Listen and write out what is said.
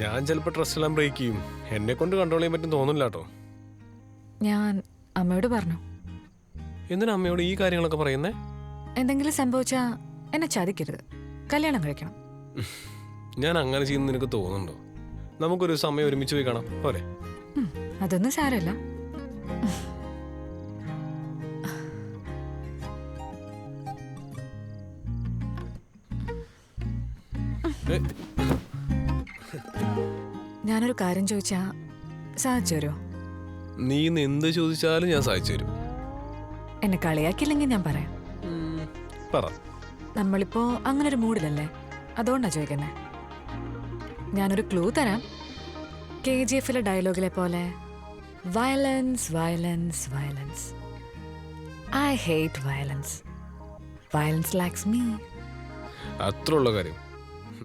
ഞാൻ ചിലപ്പോൾ ട്രസ്റ്റ് എല്ലാം ബ്രേക്ക് ചെയ്യും. എന്നെ കൊണ്ട് കൺട്രോൾ ചെയ്യാൻ പറ്റും തോന്നുന്നില്ല കേട്ടോ. ഞാൻ അമ്മയോട് പറഞ്ഞു. എന്തിനാ അമ്മയോട് ഈ കാര്യങ്ങളൊക്കെ പറയുന്നേ? എന്തെങ്കിലും സംഭവിച്ചാ എന്നെ ചതിക്കരുത്, കല്യാണം കഴിക്കണം. ഞാൻ അങ്ങനെ ചെയ്യുന്ന നിനക്ക് തോന്നുന്നുണ്ടോ? നമുക്കൊരു സമയം ഒരുമിച്ച് പോയി കാണാം പോരെ? അതൊന്നും സാരമില്ല. ഞാനൊരു കാര്യം ചോദിച്ചാ സാധിച്ചു തരുമോ? നീ ഇന്ന് എന്ത് ചോദിച്ചാലും ഞാൻ സഹായിച്ചു തരും. എന്നെ കളിയാക്കിയില്ലെങ്കിൽ ഞാൻ പറയാം. പറ. നമ്മളിപ്പോ അങ്ങനെ ഒരു മൂഡിലല്ലേ, അതുകൊണ്ടാ ചോദിക്കുന്നേ. ഞാനൊരു ക്ലൂ തരാം. KGF ഡയലോഗിലെ പോലെ violence violence violence. I hate violence. Violence lakhs me. അത്ര ഉള്ള കാര്യം.